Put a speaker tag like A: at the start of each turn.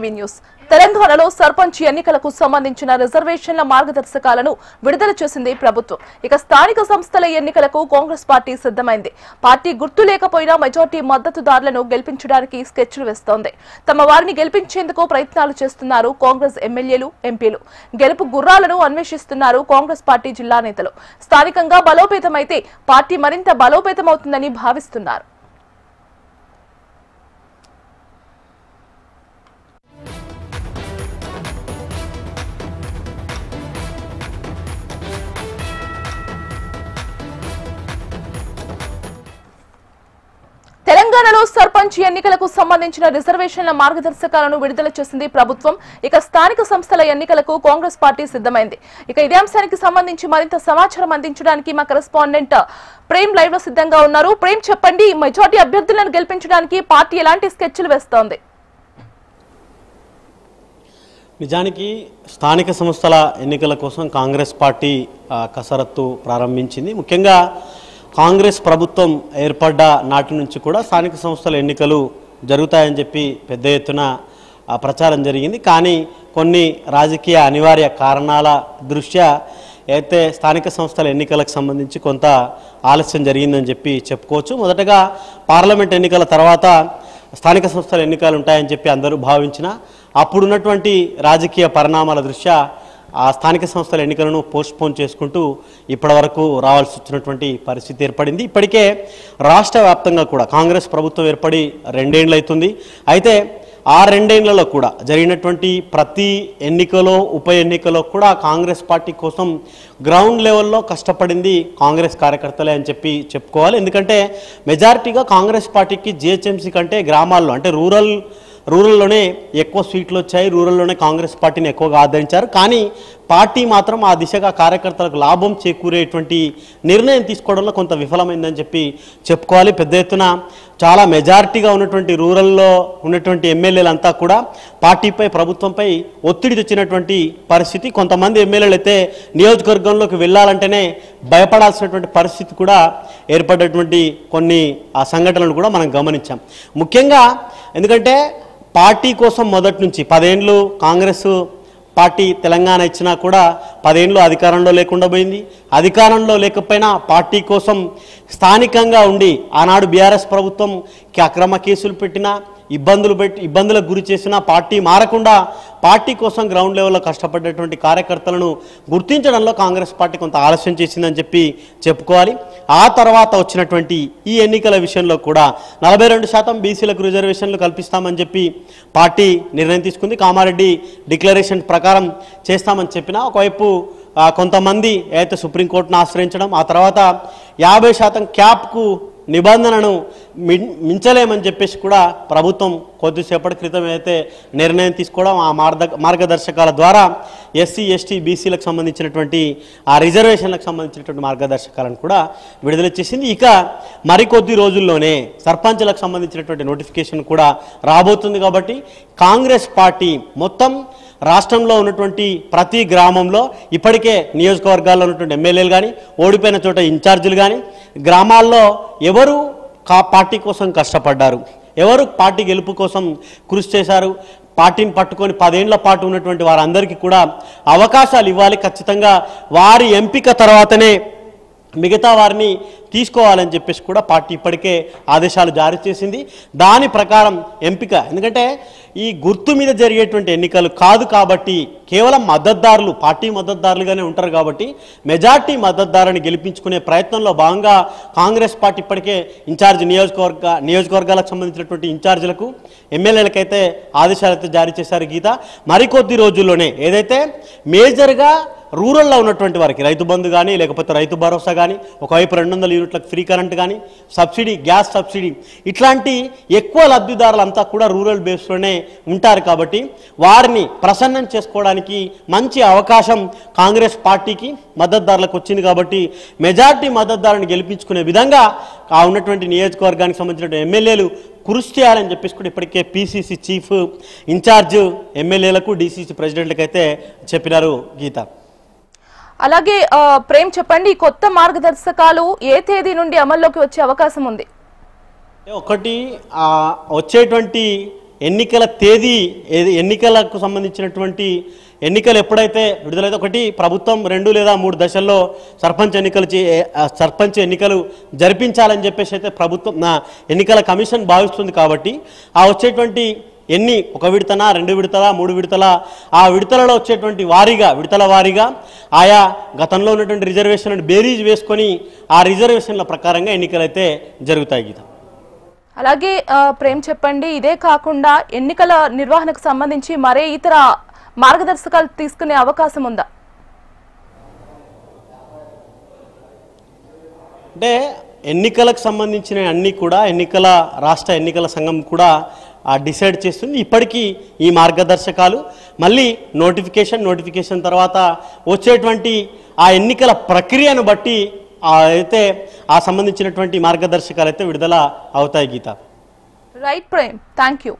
A: News తెలంగాణలో సర్పంచ్ ఎన్నికలకు సంబంధించిన రిజర్వేషన్ల మార్గదర్శకాలను విడుదల చేసింది ప్రభుత్వం. ఇక స్థానిక సంస్థల ఎన్నికలకు కాంగ్రెస్ పార్టీ సిద్ధమైంది. పార్టీ గుర్తు లేకపోయినా మెజార్టీ మద్దతుదారులను గెలిపించడానికి స్కెచ్లు వేస్తోంది. తమ వారిని గెలిపించేందుకు ప్రయత్నాలు చేస్తున్నారు కాంగ్రెస్ ఎమ్మెల్యేలు, ఎంపీలు. గెలుపు గుర్రాలను అన్వేషిస్తున్నారు కాంగ్రెస్ పార్టీ జిల్లా నేతలు. స్థానికంగా బలోపేతమైతే పార్టీ మరింత బలోపేతమవుతుందని భావిస్తున్నారు. తెలంగాణలో సర్పంచ్ ఎన్నికలకు సంబంధించిన రిజర్వేషన్ల మార్గదర్శకాలను విడుదల చేసింది ప్రభుత్వం. ఇక స్థానిక సంస్థల ఎన్నికలకు కాంగ్రెస్ పార్టీ సిద్ధమైంది. ఇక ఇదే అంశానికి సంబంధించి మరింత సమాచారం అందించడానికి మా కరెస్పాండెంట్ ప్రేమ్ లైవ్ లో సిద్ధంగా ఉన్నారు. ప్రేమ్, చెప్పండి, మెజార్టీ అభ్యర్థులను గెలిపించడానికి పార్టీ ఎలాంటి స్కెచ్లు వేస్తోంది?
B: నిజానికి స్థానిక సంస్థల ఎన్నికల కోసం కాంగ్రెస్ పార్టీ కసరత్తు ప్రారంభించింది. ముఖ్యంగా కాంగ్రెస్ ప్రభుత్వం ఏర్పడ్డ నాటి నుంచి కూడా స్థానిక సంస్థల ఎన్నికలు జరుగుతాయని చెప్పి పెద్ద ఎత్తున ప్రచారం జరిగింది. కానీ కొన్ని రాజకీయ అనివార్య కారణాల దృష్ట్యా అయితే స్థానిక సంస్థల ఎన్నికలకు సంబంధించి కొంత ఆలస్యం జరిగిందని చెప్పి చెప్పుకోవచ్చు. మొదటగా పార్లమెంట్ ఎన్నికల తర్వాత స్థానిక సంస్థల ఎన్నికలు ఉంటాయని చెప్పి అందరూ భావించిన అప్పుడున్నటువంటి రాజకీయ పరిణామాల దృష్ట్యా ఆ స్థానిక సంస్థల ఎన్నికలను పోస్ట్పోన్ చేసుకుంటూ ఇప్పటి వరకు రావాల్సి వచ్చినటువంటి పరిస్థితి ఏర్పడింది. ఇప్పటికే రాష్ట్ర వ్యాప్తంగా కూడా కాంగ్రెస్ ప్రభుత్వం ఏర్పడి 2 ఏళ్ళు అవుతుంది. అయితే ఆ 2 ఏళ్లలో కూడా జరిగినటువంటి ప్రతి ఎన్నికలో, ఉప ఎన్నికలో కూడా కాంగ్రెస్ పార్టీ కోసం గ్రౌండ్ లెవెల్లో కష్టపడింది కాంగ్రెస్ కార్యకర్తలే అని చెప్పి చెప్పుకోవాలి. ఎందుకంటే మెజారిటీగా కాంగ్రెస్ పార్టీకి జిహెచ్ఎంసీ కంటే గ్రామాల్లో అంటే రూరల్లోనే ఎక్కువ సీట్లు వచ్చాయి. రూరల్లోనే కాంగ్రెస్ పార్టీని ఎక్కువగా ఆదరించారు. కానీ పార్టీ మాత్రం ఆ దిశగా కార్యకర్తలకు లాభం చేకూరేటువంటి నిర్ణయం తీసుకోవడంలో కొంత విఫలమైందని చెప్పి చెప్పుకోవాలి. పెద్ద ఎత్తున చాలా మెజారిటీగా ఉన్నటువంటి రూరల్లో ఉన్నటువంటి ఎమ్మెల్యేలంతా కూడా పార్టీపై, ప్రభుత్వంపై ఒత్తిడి తెచ్చినటువంటి పరిస్థితి. కొంతమంది ఎమ్మెల్యేలు అయితే నియోజకవర్గంలోకి వెళ్ళాలంటేనే భయపడాల్సినటువంటి పరిస్థితి కూడా ఏర్పడేటువంటి కొన్ని ఆ సంఘటనలు కూడా మనం గమనించాం. ముఖ్యంగా ఎందుకంటే పార్టీ కోసం మొదటి నుంచి 10 ఏళ్ళు కాంగ్రెస్ పార్టీ తెలంగాణ ఇచ్చినా కూడా 10 ఏళ్ళు అధికారంలో లేకుండా పోయింది. అధికారంలో లేకపోయినా పార్టీ కోసం స్థానికంగా ఉండి ఆనాడు బీఆర్ఎస్ ప్రభుత్వం అక్రమ కేసులు పెట్టినా, ఇబ్బందులకు గురి చేసిన పార్టీ మారకుండా పార్టీ కోసం గ్రౌండ్ లెవెల్లో కష్టపడేటువంటి కార్యకర్తలను గుర్తించడంలో కాంగ్రెస్ పార్టీ కొంత ఆలస్యం చేసిందని చెప్పి చెప్పుకోవాలి. ఆ తర్వాత వచ్చినటువంటి ఈ ఎన్నికల విషయంలో కూడా 42% బీసీలకు రిజర్వేషన్లు కల్పిస్తామని చెప్పి పార్టీ నిర్ణయం తీసుకుంది. కామారెడ్డి డిక్లరేషన్ ప్రకారం చేస్తామని చెప్పినా ఒకవైపు కొంతమంది అయితే సుప్రీంకోర్టును ఆశ్రయించడం, ఆ తర్వాత 50% క్యాప్కు నిబంధనను మించలేమని చెప్పేసి కూడా ప్రభుత్వం కొద్దిసేపటి క్రితం అయితే నిర్ణయం తీసుకోవడం, ఆ మార్గదర్శకాల ద్వారా ఎస్సీ, ఎస్టీ, బీసీలకు సంబంధించినటువంటి ఆ రిజర్వేషన్లకు సంబంధించినటువంటి మార్గదర్శకాలను కూడా విడుదల చేసింది. ఇక మరికొద్ది రోజుల్లోనే సర్పంచ్లకు సంబంధించినటువంటి నోటిఫికేషన్ కూడా రాబోతుంది. కాబట్టి కాంగ్రెస్ పార్టీ మొత్తం రాష్ట్రంలో ఉన్నటువంటి ప్రతి గ్రామంలో ఇప్పటికే నియోజకవర్గాల్లో ఉన్నటువంటి ఎమ్మెల్యేలు కానీ, ఓడిపోయిన చోట ఇన్ఛార్జీలు కానీ, గ్రామాల్లో ఎవరు పార్టీ కోసం కష్టపడ్డారు, ఎవరు పార్టీ గెలుపు కోసం కృషి చేశారు, పార్టీని పట్టుకొని 10 ఏళ్ల పాటు ఉన్నటువంటి వారందరికీ కూడా అవకాశాలు ఇవ్వాలి. ఖచ్చితంగా వారి ఎంపిక తర్వాతనే మిగతా వారిని తీసుకోవాలని చెప్పేసి కూడా పార్టీ ఇప్పటికే ఆదేశాలు జారీ చేసింది. దాని ప్రకారం ఎంపిక, ఎందుకంటే ఈ గుర్తు మీద జరిగేటువంటి ఎన్నికలు కాదు కాబట్టి కేవలం మద్దతుదారులు, పార్టీ మద్దతుదారులుగానే ఉంటారు. కాబట్టి మెజార్టీ మద్దతుదారుని గెలిపించుకునే ప్రయత్నంలో భాగంగా కాంగ్రెస్ పార్టీ ఇప్పటికే నియోజకవర్గాలకు సంబంధించినటువంటి ఇన్ఛార్జీలకు, ఎమ్మెల్యేలకైతే ఆదేశాలు అయితే జారీ చేశారు. గీత మరికొద్ది రోజుల్లోనే ఏదైతే మేజర్గా రూరల్లో ఉన్నటువంటి వారికి రైతు బంధు కానీ, లేకపోతే రైతు భరోసా కానీ, ఒకవైపు 200 యూనిట్లకు ఫ్రీ కరెంట్ కానీ, సబ్సిడీ, గ్యాస్ సబ్సిడీ, ఇట్లాంటి ఎక్కువ లబ్ధిదారులంతా కూడా రూరల్ బేస్లోనే ఉంటారు. కాబట్టి వారిని ప్రసన్నం చేసుకోవడానికి మంచి అవకాశం కాంగ్రెస్ పార్టీకి, మద్దతుదారులకు వచ్చింది. కాబట్టి మెజార్టీ మద్దతుదారుని గెలిపించుకునే విధంగా ఆ ఉన్నటువంటి నియోజకవర్గానికి సంబంధించిన ఎమ్మెల్యేలు కృషి చేయాలని చెప్పేసి కూడా ఇప్పటికే పీసీసీ చీఫ్ ఇన్ఛార్జ్ ఎమ్మెల్యేలకు, డీసీసీ ప్రెసిడెంట్లకు అయితే చెప్పినారు. గీత,
A: అలాగే ప్రేమ్, చెప్పండి, కొత్త మార్గదర్శకాలు ఏ తేదీ నుండి అమల్లోకి వచ్చే అవకాశం ఉంది?
B: ఒకటి వచ్చేటువంటి ఎన్నికల తేదీ ఎన్నికలకు సంబంధించినటువంటి ఎన్నికలు ఎప్పుడైతే విడుదలైతే ఒకటి ప్రభుత్వం 2 లేదా 3 దశల్లో సర్పంచ్ ఎన్నికలు జరిపించాలని చెప్పేసి అయితే ప్రభుత్వం ఎన్నికల కమిషన్ భావిస్తుంది. కాబట్టి ఆ వచ్చేటువంటి ఒక విడతనా 2 విడతల 3 విడతల ఆ విడతలలో వచ్చేటువంటి విడతల వారీగా ఆయా గతంలో ఉన్నటువంటి రిజర్వేషన్లను బేరీజ్ వేసుకొని ఆ రిజర్వేషన్ల ప్రకారంగా ఎన్నికలైతే జరుగుతాయి. గీత
A: అలాగే ప్రేమ్ చెప్పండి, ఇదే కాకుండా ఎన్నికల నిర్వహణకు సంబంధించి మరే ఇతర మార్గదర్శకాలు తీసుకునే అవకాశం ఉందా?
B: అంటే ఎన్నికలకు సంబంధించిన అన్ని కూడా రాష్ట్ర ఎన్నికల సంఘం కూడా డిసైడ్ చేస్తుంది. ఇప్పటికీ ఈ మార్గదర్శకాలు మళ్ళీ నోటిఫికేషన్ తర్వాత వచ్చేటువంటి ఆ ఎన్నికల ప్రక్రియను బట్టి అయితే ఆ సంబంధించినటువంటి మార్గదర్శకాలు అయితే విడుదల అవుతాయి. గీత
A: రైట్ ప్రేమ్, థ్యాంక్ యూ.